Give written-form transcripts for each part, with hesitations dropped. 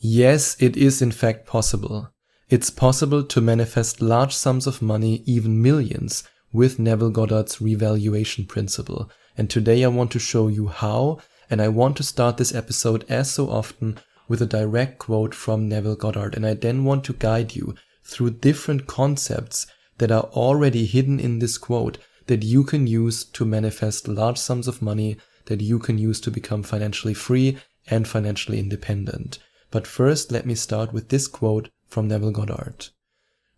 Yes, it is in fact possible. It's possible to manifest large sums of money, even millions, with Neville Goddard's revaluation principle. And today I want to show you how, and I want to start this episode, as so often, with a direct quote from Neville Goddard. And I then want to guide you through different concepts that are already hidden in this quote that you can use to manifest large sums of money, that you can use to become financially free and financially independent. But first, let me start with this quote from Neville Goddard.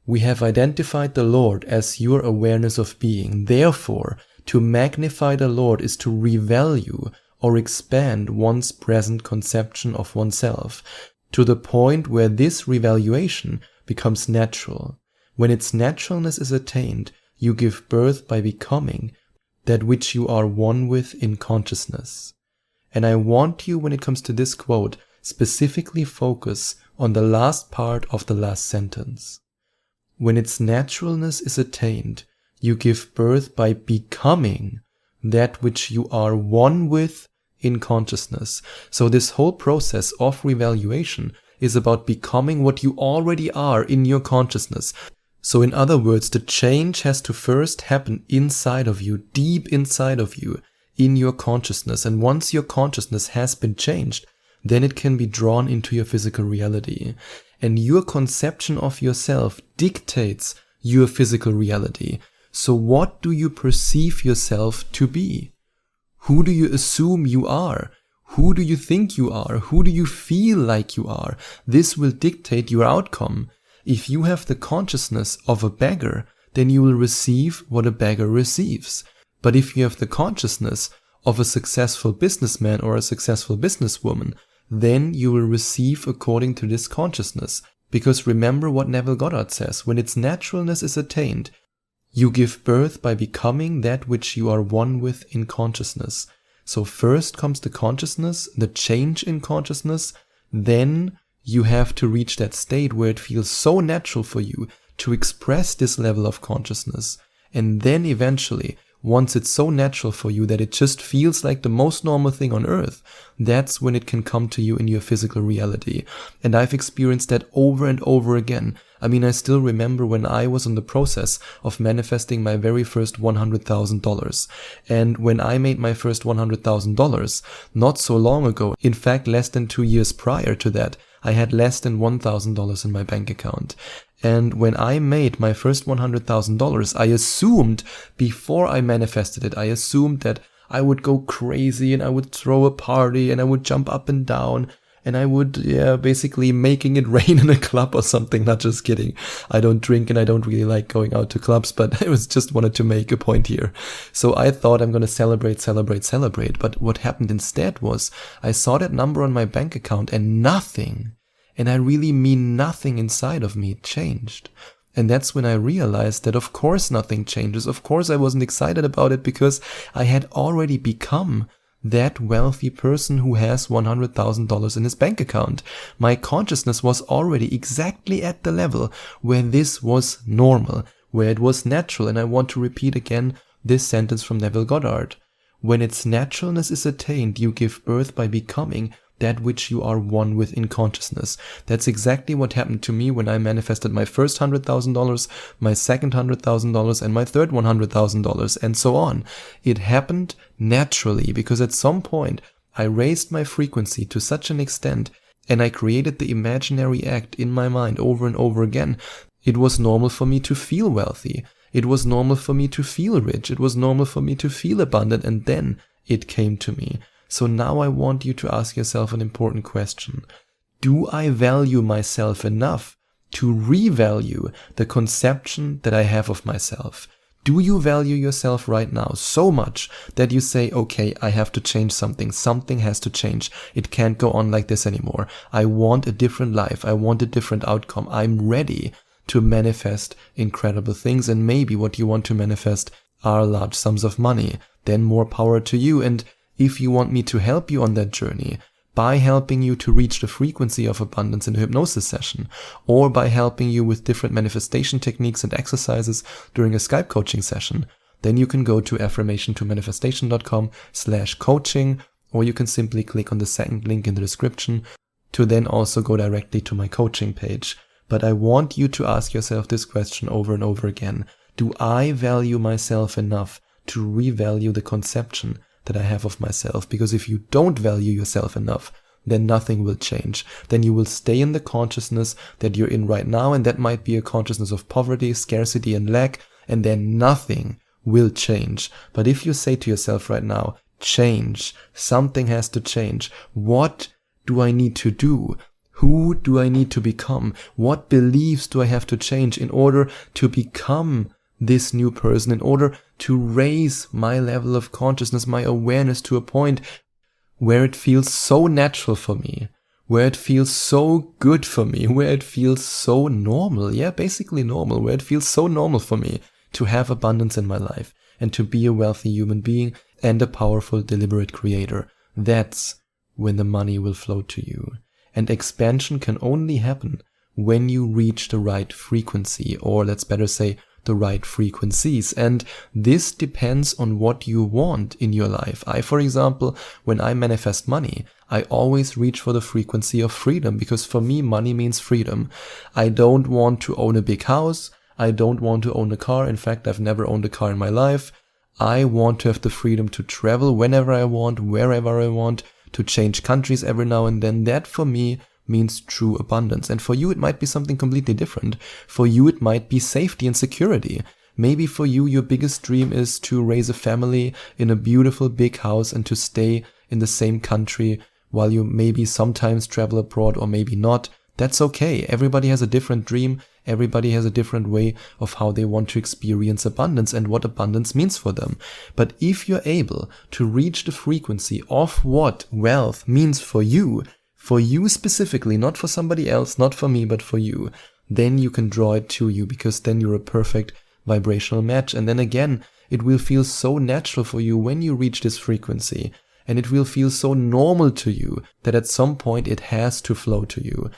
We have identified the Lord as your awareness of being. Therefore, to magnify the Lord is to revalue or expand one's present conception of oneself to the point where this revaluation becomes natural. When its naturalness is attained, you give birth by becoming that which you are one with in consciousness. And I want you, when it comes to this quote, specifically focus on the last part of the last sentence. When its naturalness is attained, you give birth by becoming that which you are one with in consciousness. So this whole process of revaluation is about becoming what you already are in your consciousness. So in other words, the change has to first happen inside of you, deep inside of you, in your consciousness. And once your consciousness has been changed, then it can be drawn into your physical reality. And your conception of yourself dictates your physical reality. So what do you perceive yourself to be? Who do you assume you are? Who do you think you are? Who do you feel like you are? This will dictate your outcome. If you have the consciousness of a beggar, then you will receive what a beggar receives. But if you have the consciousness of a successful businessman or a successful businesswoman, then you will receive according to this consciousness. Because remember what Neville Goddard says, when its naturalness is attained, you give birth by becoming that which you are one with in consciousness. So first comes the consciousness, the change in consciousness, then you have to reach that state where it feels so natural for you to express this level of consciousness. And then eventually, once it's so natural for you that it just feels like the most normal thing on earth, that's when it can come to you in your physical reality. And I've experienced that over and over again. I mean, I still remember when I was in the process of manifesting my very first $100,000. And when I made my first $100,000, not so long ago, in fact, less than 2 years prior to that, I had less than $1,000 in my bank account. And when I made my first $100,000, I assumed, before I manifested it, I assumed that I would go crazy and I would throw a party and I would jump up and down and I would, basically making it rain in a club or something. Not just kidding. I don't drink and I don't really like going out to clubs, but I just wanted to make a point here. So I thought I'm going to celebrate. But what happened instead was I saw that number on my bank account and nothing, and I really mean nothing inside of me, changed. And that's when I realized that of course nothing changes. Of course I wasn't excited about it because I had already become that wealthy person who has $100,000 in his bank account. My consciousness was already exactly at the level where this was normal, where it was natural. And I want to repeat again this sentence from Neville Goddard. When its naturalness is attained, you give birth by becoming that which you are one with in consciousness. That's exactly what happened to me when I manifested my first $100,000, my second $100,000, and my third $100,000, and so on. It happened naturally because at some point I raised my frequency to such an extent and I created the imaginary act in my mind over and over again. It was normal for me to feel wealthy. It was normal for me to feel rich. It was normal for me to feel abundant, and then it came to me. So now I want you to ask yourself an important question. Do I value myself enough to revalue the conception that I have of myself? Do you value yourself right now so much that you say, okay, I have to change something. Something has to change. It can't go on like this anymore. I want a different life. I want a different outcome. I'm ready to manifest incredible things. And maybe what you want to manifest are large sums of money. Then more power to you. And if you want me to help you on that journey, by helping you to reach the frequency of abundance in a hypnosis session, or by helping you with different manifestation techniques and exercises during a Skype coaching session, then you can go to affirmationtomanifestation.com/coaching, or you can simply click on the second link in the description to then also go directly to my coaching page. But I want you to ask yourself this question over and over again. Do I value myself enough to revalue the conception that I have of myself? Because if you don't value yourself enough, then nothing will change. Then you will stay in the consciousness that you're in right now, and that might be a consciousness of poverty, scarcity, and lack, and then nothing will change. But if you say to yourself right now, change, something has to change. What do I need to do? Who do I need to become? What beliefs do I have to change in order to become this new person, in order to raise my level of consciousness, my awareness to a point where it feels so natural for me, where it feels so good for me, where it feels so normal, basically normal, where it feels so normal for me to have abundance in my life and to be a wealthy human being and a powerful, deliberate creator. That's when the money will flow to you. And expansion can only happen when you reach the right frequency, or let's better say, the right frequencies. And this depends on what you want in your life. For example, when I manifest money, I always reach for the frequency of freedom, because for me, money means freedom. I don't want to own a big house. I don't want to own a car. In fact, I've never owned a car in my life. I want to have the freedom to travel whenever I want, wherever I want, to change countries every now and then. That for me means true abundance. And for you, it might be something completely different. For you, it might be safety and security. Maybe for you, your biggest dream is to raise a family in a beautiful big house and to stay in the same country while you maybe sometimes travel abroad or maybe not. That's okay. Everybody has a different dream. Everybody has a different way of how they want to experience abundance and what abundance means for them. But if you're able to reach the frequency of what wealth means for you specifically, not for somebody else, not for me, but for you, then you can draw it to you, because then you're a perfect vibrational match. And then again, it will feel so natural for you when you reach this frequency, and it will feel so normal to you that at some point it has to flow to you.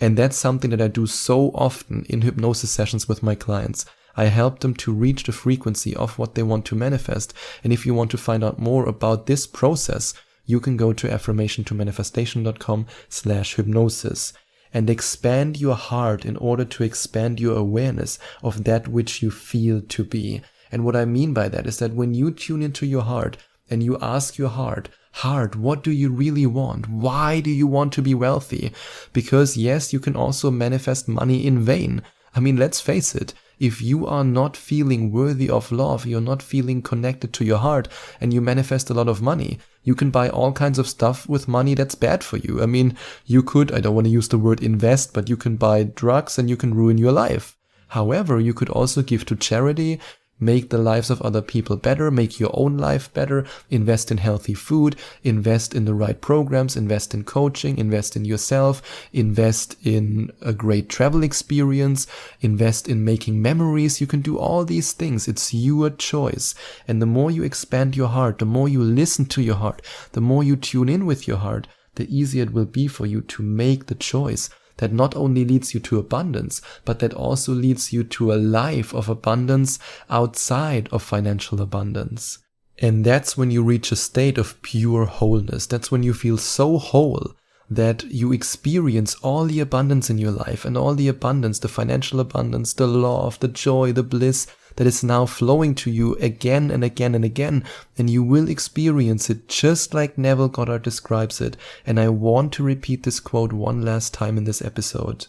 And that's something that I do so often in hypnosis sessions with my clients. I help them to reach the frequency of what they want to manifest. And if you want to find out more about this process, you can go to affirmationtomanifestation.com/hypnosis and expand your heart in order to expand your awareness of that which you feel to be. And what I mean by that is that when you tune into your heart and you ask your heart, what do you really want? Why do you want to be wealthy? Because yes, you can also manifest money in vain. I mean, let's face it. If you are not feeling worthy of love, you're not feeling connected to your heart, and you manifest a lot of money, you can buy all kinds of stuff with money that's bad for you. I mean, you could, I don't want to use the word invest, but you can buy drugs and you can ruin your life. However, you could also give to charity, make the lives of other people better, make your own life better, invest in healthy food, invest in the right programs, invest in coaching, invest in yourself, invest in a great travel experience, invest in making memories. You can do all these things. It's your choice. And the more you expand your heart, the more you listen to your heart, the more you tune in with your heart, the easier it will be for you to make the choice that not only leads you to abundance, but that also leads you to a life of abundance outside of financial abundance. And that's when you reach a state of pure wholeness. That's when you feel so whole that you experience all the abundance in your life, and all the abundance, the financial abundance, the love, the joy, the bliss that is now flowing to you again and again and again. And you will experience it just like Neville Goddard describes it. And I want to repeat this quote one last time in this episode.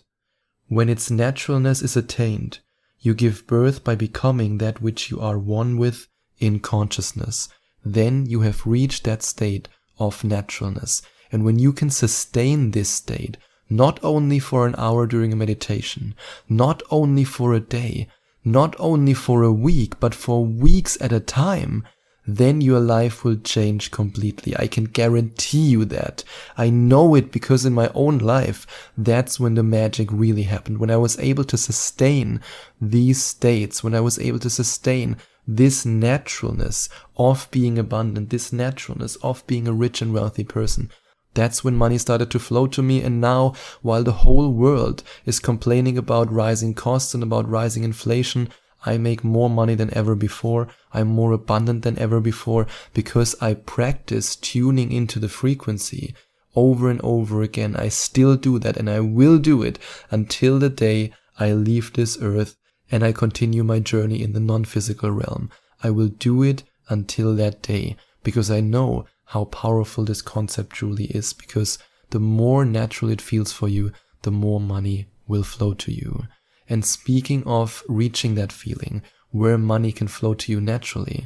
When its naturalness is attained, you give birth by becoming that which you are one with in consciousness. Then you have reached that state of naturalness. And when you can sustain this state, not only for an hour during a meditation, not only for a day, not only for a week, but for weeks at a time, then your life will change completely. I can guarantee you that. I know it because in my own life, that's when the magic really happened. When I was able to sustain these states, when I was able to sustain this naturalness of being abundant, this naturalness of being a rich and wealthy person. That's when money started to flow to me. And now, while the whole world is complaining about rising costs and about rising inflation, I make more money than ever before. I'm more abundant than ever before, because I practice tuning into the frequency over and over again. I still do that, and I will do it until the day I leave this earth and I continue my journey in the non-physical realm. I will do it until that day, because I know how powerful this concept truly is, because the more natural it feels for you, the more money will flow to you. And speaking of reaching that feeling, where money can flow to you naturally,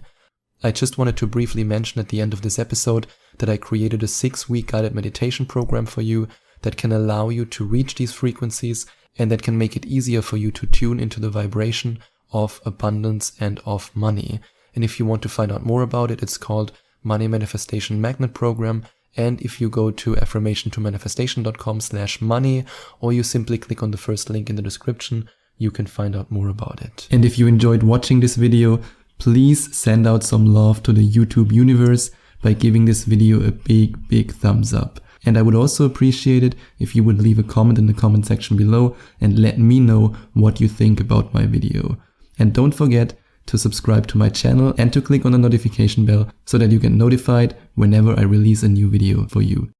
I just wanted to briefly mention at the end of this episode that I created a 6-week guided meditation program for you that can allow you to reach these frequencies and that can make it easier for you to tune into the vibration of abundance and of money. And if you want to find out more about it, it's called Money Manifestation Magnet Program. And if you go to affirmationtomanifestation.com/money, or you simply click on the first link in the description, you can find out more about it. And if you enjoyed watching this video, please send out some love to the YouTube universe by giving this video a big thumbs up. And I would also appreciate it if you would leave a comment in the comment section below and let me know what you think about my video. And don't forget to subscribe to my channel and to click on the notification bell so that you get notified whenever I release a new video for you.